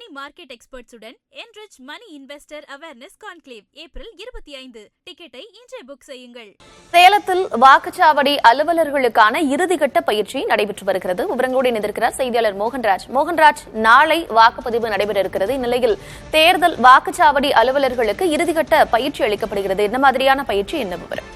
முன்னணி market எக்ஸ்பர்ட்ஸுடன் enrich money investor awareness conclave April 25. டிக்கெட்டை இன்றே புக் செய்யுங்கள். சேலத்தில் வாக்குச்சாவடி அலுவலர்களுக்கான இறுதிக்கட்ட பயிற்சி நடைபெற்று வருகிறது. விவரங்களோடு இணைந்திருக்கிறார் செய்தியாளர் மோகன்ராஜ். மோகன்ராஜ், நாளை வாக்குப்பதிவு நடைபெற இருக்கிறது. இந்நிலையில் தேர்தல் வாக்குச்சாவடி அலுவலர்களுக்கு இறுதிக்கட்ட பயிற்சி அளிக்கப்படுகிறது. என்ன மாதிரியான பயிற்சி, என்ன விவரம்?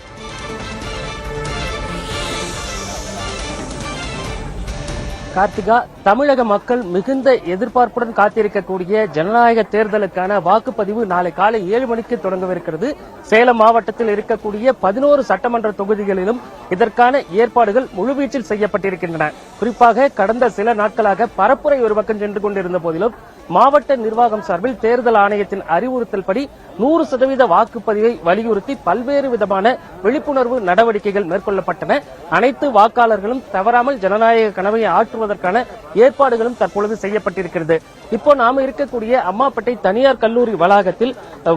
கார்த்திகா, தமிழக மக்கள் மிகுந்த எதிர்பார்ப்புடன் காத்திருக்கக்கூடிய ஜனநாயக தேர்தலுக்கான வாக்குப்பதிவு நாளை காலை 7 மணிக்கு தொடங்கவிருக்கிறது. சேலம் மாவட்டத்தில் இருக்கக்கூடிய 11 சட்டமன்ற தொகுதிகளிலும் இதற்கான ஏற்பாடுகள் முழுவீச்சில் செய்யப்பட்டிருக்கின்றன. குறிப்பாக கடந்த சில நாட்களாக பரப்புரை ஒரு பக்கம் சென்று கொண்டிருந்த போதிலும் மாவட்ட நிர்வாகம் சார்பில் தேர்தல் ஆணையத்தின் அறிவுறுத்தல் படி 100% வாக்குப்பதிவை வலியுறுத்தி பல்வேறு விதமான விழிப்புணர்வு நடவடிக்கைகள் மேற்கொள்ளப்பட்டன. அனைத்து வாக்காளர்களும் தவறாமல் ஜனநாயக கனவை ஆற்றுவதற்கான ஏற்பாடுகளும் தற்பொழுது செய்யப்பட்டிருக்கிறது. இப்போ நாம இருக்கக்கூடிய அம்மாப்பேட்டை தனியார் கல்லூரி வளாகத்தில்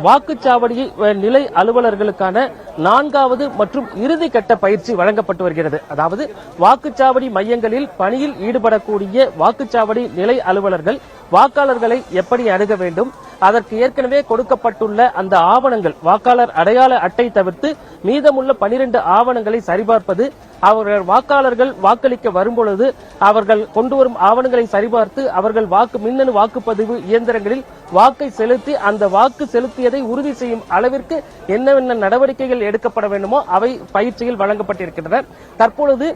வாக்குச்சாவடி நிலை அலுவலர்களுக்கான 4வது மற்றும் இறுதி கட்ட பயிற்சி வழங்கப்பட்டு வருகிறது. அதாவது வாக்குச்சாவடி மையங்களில் பணியில் ஈடுபடக்கூடிய வாக்குச்சாவடி நிலை அலுவலர்கள் வாக்காளர்களை எப்படி அணுக வேண்டும், அதற்கு ஏற்கனவே கொடுக்கப்பட்டுள்ள அந்த ஆவணங்கள், வாக்காளர் அடையாள அட்டை தவிர்த்து மீதமுள்ள 12 ஆவணங்களை சரிபார்ப்பது, அவர்கள் வாக்காளர்கள் வாக்களிக்க வரும்பொழுது அவர்கள் கொண்டு வரும் ஆவணங்களை சரிபார்த்து அவர்கள் மின்னணு வாக்குப்பதிவு இயந்திரங்களில் வாக்கை செலுத்தி அந்த வாக்கு செலுத்தியதை உறுதி செய்யும் அளவிற்கு என்னென்ன நடவடிக்கைகள் எடுக்கப்பட வேண்டுமோ அவை பயிற்சியில் வழங்கப்பட்டிருக்கின்றன. தற்பொழுது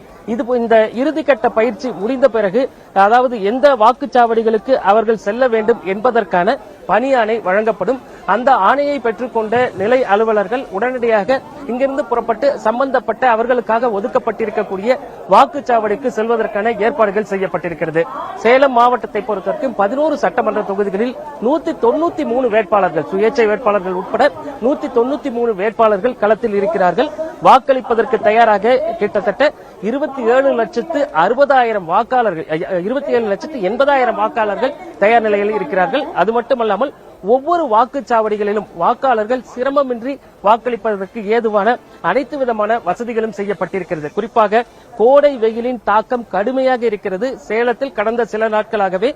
இந்த இறுதிக்கட்ட பயிற்சி முடிந்த பிறகு, அதாவது எந்த வாக்குச்சாவடிகளுக்கு அவர்கள் செல்ல வேண்டும் என்பதற்கான பணி ஆணை வழங்கப்படும். அந்த ஆணையை பெற்றுக்கொண்ட நிலை அலுவலர்கள் உடனடியாக இங்கிருந்து புறப்பட்டு சம்பந்தப்பட்ட அவர்களுக்காக ஒதுக்கப்பட்டிருக்கக்கூடிய வாக்குச்சாவடிக்கு செல்வதற்கான ஏற்பாடுகள் செய்யப்பட்டிருக்கிறது. சேலம் மாவட்டத்தை பொறுத்தவரைக்கும் 11 சட்டமன்ற தொகுதிகளில் 193 வேட்பாளர்கள், சுயேட்சை வேட்பாளர்கள் உட்பட 193 வேட்பாளர்கள் களத்தில் இருக்கிறார்கள். வாக்களிப்பதற்கு தயாராக கிட்டத்தட்ட 27,60,000 வாக்காளர்கள், 27,80,000 வாக்காளர்கள் தயார் நிலையில் இருக்கிறார்கள். அது மட்டுமல்லாமல் ஒவ்வொரு வாக்குச்சாவடிகளிலும் வாக்காளர்கள் சிரமமின்றி வாக்களிப்பதற்கு ஏதுவான அனைத்து விதமான வசதிகளும் செய்யப்பட்டிருக்கிறது. குறிப்பாக கோடை வெயிலின் தாக்கம் கடுமையாக இருக்கிறது. சேலத்தில் கடந்த சில நாட்களாகவே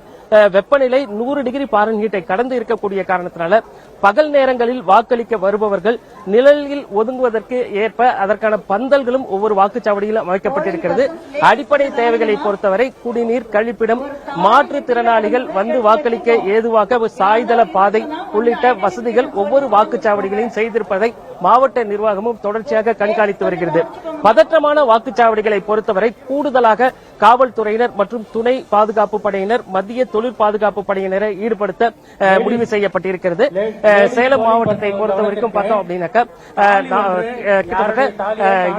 வெப்பநிலை 100 டிகிரி ஃபாரன்ஹீட்டை கடந்து இருக்கக்கூடிய காரணத்தினால பகல் நேரங்களில் வாக்களிக்க வருபவர்கள் நிழலில் ஒதுங்குவதற்கு ஏற்ப அதற்கான பந்தல்களும் ஒவ்வொரு வாக்குச்சாவடியிலும் அமைக்கப்பட்டிருக்கிறது. அடிப்படை தேவைகளை பொறுத்தவரை குடிநீர், கழிப்பிடம், மாற்றுத்திறனாளிகள் வந்து வாக்களிக்க ஏதுவாக சாய்தள பாதை உள்ளிட்ட வசதிகள் ஒவ்வொரு வாக்குச்சாவடிகளையும் செய்திருப்பதை மாவட்ட நிர்வாகமும் தொடர்ச்சியாக கண்காணித்து வருகிறது. பதற்றமான வாக்குச்சாவடிகளை பொறுத்தவரை கூடுதலாக காவல்துறையினர் மற்றும் துணை பாதுகாப்பு படையினர், மத்திய தொழில் பாதுகாப்பு படையினரை ஈடுபடுத்த முடிவு செய்யப்பட்டிருக்கிறது. சேலம் மாவட்டத்தை பொறுத்தவரைக்கும் பார்த்தோம் அப்படின்னாக்கா கிட்டத்தட்ட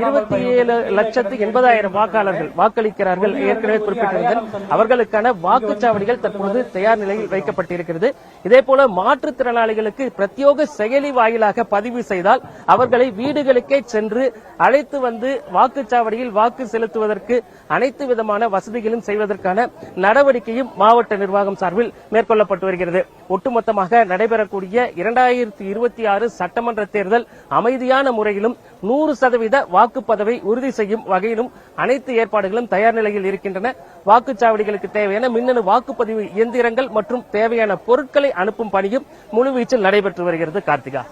27,80,000 வாக்காளர்கள் வாக்களிக்கிறார்கள். ஏற்கனவே குறிப்பிட்டிருந்தேன். அவர்களுக்கான வாக்குச்சாவடிகள் தற்போது தயார் நிலையில் வைக்கப்பட்டிருக்கிறது. இதேபோல மாற்றுத்திறனாளிகளுக்கு பிரத்யோக செயலி வாயிலாக பதிவு செய்தால் அவர்களை வீடுகளுக்கே சென்று அழைத்து வந்து வாக்குச்சாவடியில் வாக்கு செலுத்துவதற்கு அனைத்து விதமான வசதிகளும் செய்வதற்கான நடவடிக்கையும் மாவட்ட நிர்வாகம் சார்பில் மேற்கொள்ளப்பட்டு வருகிறது. ஒட்டுமொத்தமாக நடைபெறக்கூடிய 2026 சட்டமன்ற தேர்தல் அமைதியான முறையிலும் 100% வாக்குப்பதிவை உறுதி செய்யும் வகையிலும் அனைத்து ஏற்பாடுகளும் தயார் நிலையில் இருக்கின்றன. வாக்குச்சாவடிகளுக்கு தேவையான மின்னணு வாக்குப்பதிவு இயந்திரங்கள் மற்றும் தேவையான பொருட்களை அனுப்பும் பணியும் முழுவீச்சில் நடைபெற்று வருகிறது. கார்த்திகா,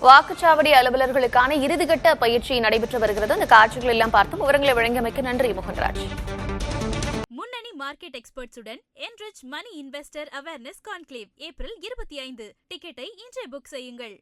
வாக்குச்சாவடி அலுவலர்களுக்கான இறுதிக்கட்ட பயிற்சி நடைபெற்று வருகிறது. அந்த காட்சிகள் எல்லாம் பார்த்தும் விவரங்களை வழங்கியமைக்கு நன்றி மோகன்ராஜ். முன்னணி market எக்ஸ்பர்ட்ஸுடன் enrich money investor awareness conclave April 25. டிக்கெட்டை இன்றே புக் செய்யுங்கள்.